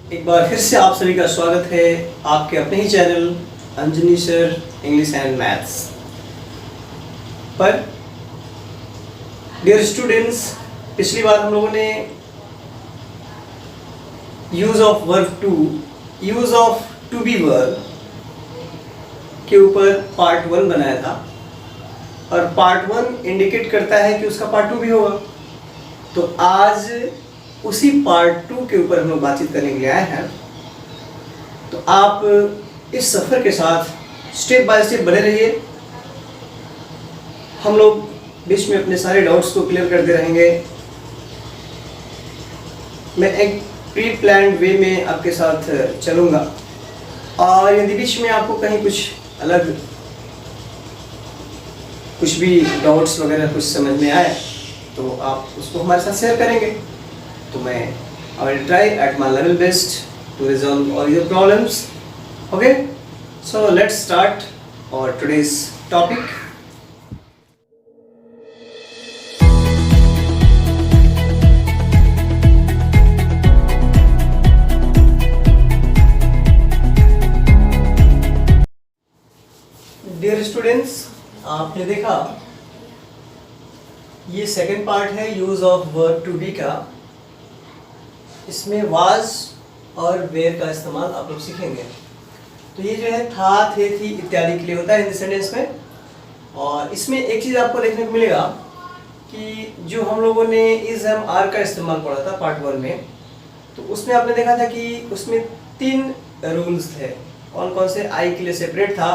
एक बार फिर से आप सभी का स्वागत है आपके अपने ही channel Anjani sir English and maths पर। डियर स्टूडेंट्स, पिछली बार हम लोगों ने use of verb to, use of to be verb के ऊपर पार्ट 1 बनाया था और पार्ट 1 इंडिकेट करता है कि उसका पार्ट 2 भी होगा। तो आज उसी पार्ट 2 के ऊपर हम लोग बातचीत करने के लिए आए हैं। तो आप इस सफ़र के साथ स्टेप बाय स्टेप बने रहिए। हम लोग बीच में अपने सारे डाउट्स को क्लियर करते रहेंगे। मैं एक प्री प्लान्ड वे में आपके साथ चलूँगा और यदि बीच में आपको कहीं कुछ अलग कुछ भी डाउट्स वगैरह कुछ समझ में आए तो आप उसको हमारे साथ शेयर करेंगे। तो मैं I will try at my level best to resolve all your problems. Okay, so let's start our today's topic. Dear students, आपने देखा ये सेकंड पार्ट है use of verb to be का। इसमें वाज और वेयर का इस्तेमाल आप लोग सीखेंगे। तो ये जो है था, थे, थी इत्यादि के लिए होता है हिंदी सेंटेंस में। और इसमें एक चीज़ आपको देखने को मिलेगा कि जो हम लोगों ने इज एम आर का इस्तेमाल पढ़ा था पार्ट 1 में, तो उसमें आपने देखा था कि उसमें 3 रूल्स थे। कौन कौन से? आई के लिए सेपरेट था,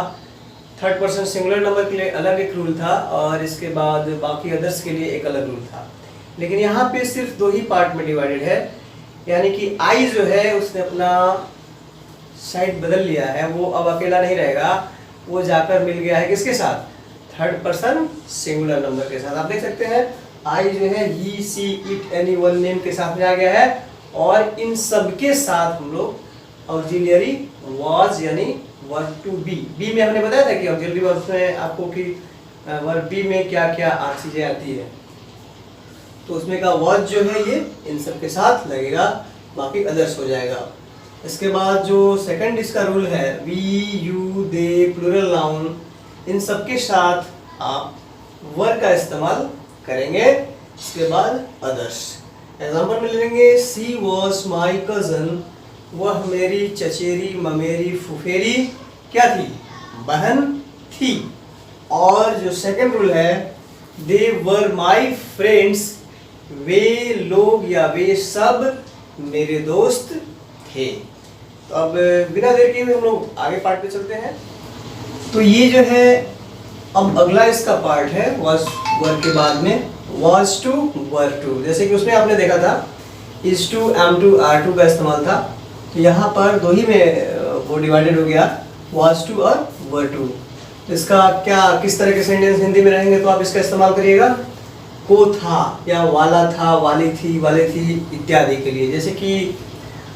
थर्ड पर्सन सिंगुलर नंबर के लिए अलग एक रूल था और इसके बाद बाकी अदर्स के लिए एक अलग रूल था। लेकिन यहाँ पे सिर्फ 2 ही पार्ट में डिवाइडेड है, यानी कि आई जो है उसने अपना साइड बदल लिया है। वो अब अकेला नहीं रहेगा, वो जाकर मिल गया है किसके साथ? थर्ड पर्सन सिंगुलर नंबर के साथ। आप देख सकते हैं आई जो है ही, she, it, any one name के साथ में आ गया है और इन सब के साथ हम लोग ऑक्सिलियरी वाज यानी वर्ब टू बी। बी में हमने बताया था कि ऑक्सिलियरी वर्ब में आपको कि वर्ब बी में क्या क्या चीजें आती है। तो उसमें का वाज जो है ये इन सब के साथ लगेगा, बाकी अदर्स हो जाएगा। इसके बाद जो सेकंड इसका रूल है we, you, they, plural noun, इन सब के साथ आप वर्ब का इस्तेमाल करेंगे। इसके बाद अदर्स। एग्जाम्पल में लेंगे सी वॉज माई कजन, वह मेरी चचेरी ममेरी फुफेरी क्या थी? बहन थी। और जो सेकंड रूल है दे वर माई फ्रेंड्स, वे लोग या वे सब मेरे दोस्त थे। तो अब बिना देर के हम लोग आगे पार्ट पे चलते हैं। तो ये जो है अब अगला इसका पार्ट है वाज वर्ब के बाद में वाज टू वर्ब टू। जैसे कि उसमें आपने देखा था is to, am to, are to का इस्तेमाल था। तो यहाँ पर 2 ही में वो डिवाइडेड हो गया, वाज टू और वर्ब टू। तो इसका क्या किस तरह के सेंटेंस हिंदी में रहेंगे तो आप इसका इस्तेमाल करिएगा को था या वाला था, वाली थी, वाले थी इत्यादि के लिए। जैसे कि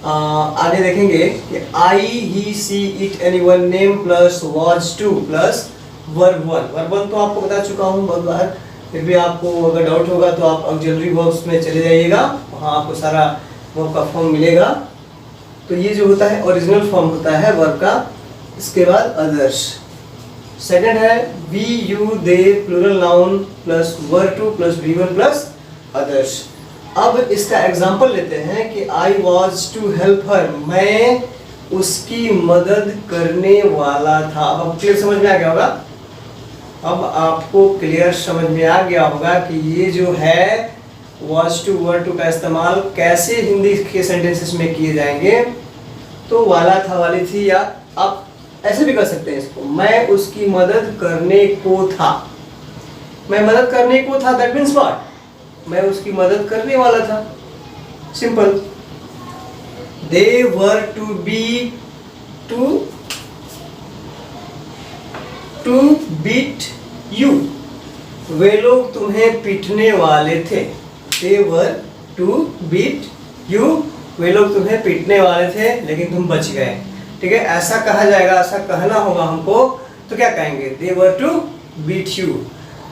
आगे देखेंगे कि I, he, she, it, any one name plus was to plus verb 1। Verb 1 तो आपको बता चुका हूँ बहुत बार, फिर भी आपको अगर डाउट होगा तो आप ऑक्सिलरी वर्ब्स में चले जाइएगा, वहाँ आपको सारा वर्ब का फॉर्म मिलेगा। तो ये जो होता है ओरिजिनल फॉर्म होता है वर्ब का। इसके बाद अदर्स। सेकंड है we, you, they, plural noun plus verb to plus V1 plus others. अब इसका एग्जांपल लेते हैं कि I was to help her, मैं उसकी मदद करने वाला था। अब क्लियर समझ में आ गया होगा? अब आपको क्लियर समझ में आ गया होगा कि ये जो है वॉज टू वर्ब टू का इस्तेमाल कैसे हिंदी के सेंटेंसेस में किए जाएंगे। तो वाला था, वाली थी, या आप ऐसे भी कर सकते हैं इसको, मैं उसकी मदद करने को था। मैं मदद करने को था, दैट मीन्स व्हाट? मैं उसकी मदद करने वाला था। Simple. They were to be to beat you, वे लोग तुम्हें पीटने वाले थे। They were to beat you, वे लोग तुम्हें पीटने वाले थे लेकिन तुम बच गए। ठीक है, ऐसा कहा जाएगा, ऐसा कहना होगा हमको। तो क्या कहेंगे? दे वर टू बीट यू।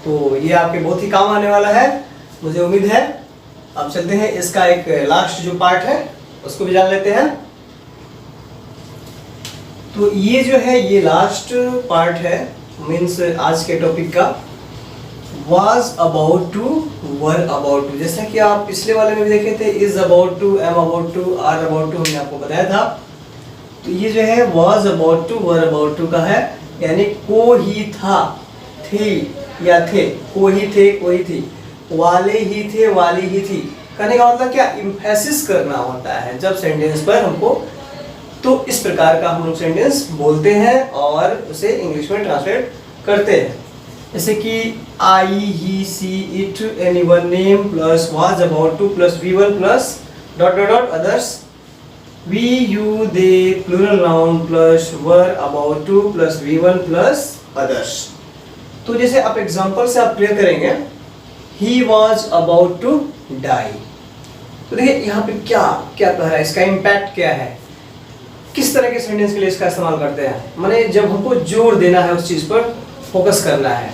तो ये आपके बहुत ही काम आने वाला है, मुझे उम्मीद है। अब चलते हैं इसका एक लास्ट जो पार्ट है उसको भी जान लेते हैं। तो ये जो है ये लास्ट पार्ट है मीन्स आज के टॉपिक का, was about to, were about to। जैसा कि आप पिछले वाले में भी देखे थे, is about to, am about to, are about to हमने आपको बताया था। तो ये जो है was about to, were about to का है, यानी को ही था, थी या थे, को ही थे, कोई थी, वाले ही थे, वाली ही थी। कहने का मतलब क्या, इम्फेसिस करना होता है जब सेंटेंस पर हमको, तो इस प्रकार का हम लोग सेंटेंस बोलते हैं और उसे इंग्लिश में ट्रांसलेट करते हैं। जैसे कि I, he, she, it, anyone, name plus was about to plus V one plus dot dot dot others, we, you, they plural noun plus were about to plus V one plus others. तो जैसे आप example से आप clear करेंगे, he was about to die. तो देखिए यहाँ पे क्या क्या कह रहा है, इसका इम्पैक्ट क्या है, किस तरह के सेंटेंस के लिए इसका इस्तेमाल करते हैं। माने जब हमको जोर देना है, उस चीज पर फोकस करना है,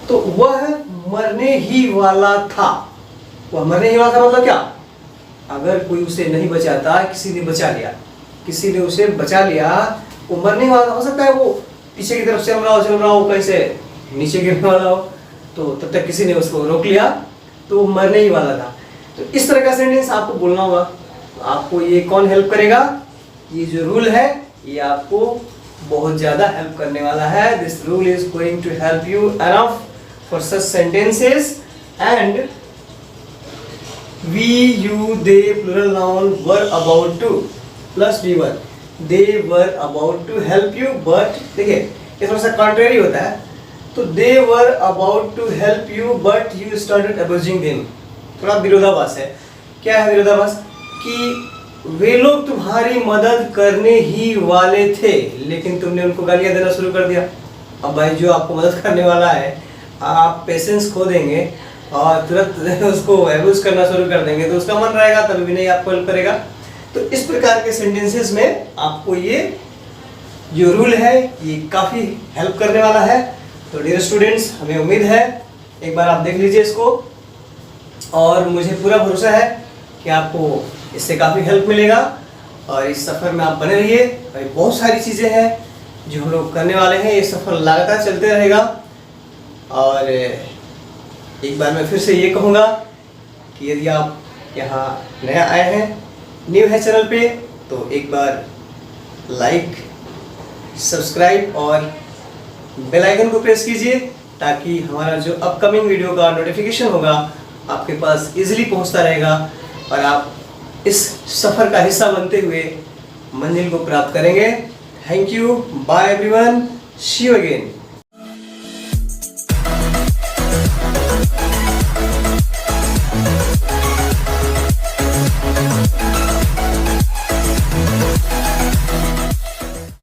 तो वह मरने ही वाला था। वह मरने ही वाला था मतलब क्या, अगर कोई उसे नहीं बचाता, किसी ने बचा लिया, किसी ने उसे बचा लिया, वो मरने ही वाला हो सकता है, वो पीछे की तरफ चल रहा हो कहीं से नीचे गिरने वाला हो, तो तब तक किसी ने उसको रोक लिया, तो वो मरने ही वाला था। तो इस तरह का सेंटेंस आपको बोलना होगा। तो आपको ये कौन हेल्प करेगा, ये जो रूल है ये आपको बहुत ज्यादा हेल्प करने वाला है। This rule is going to help you enough for such sentences and we, you, they plural noun were about to plus V one, they were about to help you, but देखिए ये थोड़ा सा contrary होता है। तो they were about to help you but you started abusing them, थोड़ा विरोधाभास है। क्या है विरोधाभास, कि वे लोग तुम्हारी मदद करने ही वाले थे लेकिन तुमने उनको गालियां देना शुरू कर दिया। अब भाई जो आपको मदद करने वाला है, आप पेशेंस खो देंगे और तुरंत उसको अब्यूज करना शुरू कर देंगे, तो उसका मन रहेगा तभी भी नहीं आपको हेल्प करेगा। तो इस प्रकार के सेंटेंसेस में आपको ये जो रूल है ये काफ़ी हेल्प करने वाला है। तो डियर स्टूडेंट्स, हमें उम्मीद है एक बार आप देख लीजिए इसको, और मुझे पूरा भरोसा है कि आपको इससे काफ़ी हेल्प मिलेगा और इस सफ़र में आप बने रहिए। भाई बहुत सारी चीज़ें हैं जो हम लोग करने वाले हैं, ये सफ़र लगातार चलते रहेगा। और एक बार मैं फिर से ये कहूँगा कि यदि आप यहाँ नया आए हैं, न्यू है चैनल पे, तो एक बार लाइक, सब्सक्राइब और बेल आइकन को प्रेस कीजिए ताकि हमारा जो अपकमिंग वीडियो का नोटिफिकेशन होगा आपके पास इजीली पहुंचता रहेगा और आप इस सफ़र का हिस्सा बनते हुए मंजिल को प्राप्त करेंगे। Thank you, bye everyone, see you again.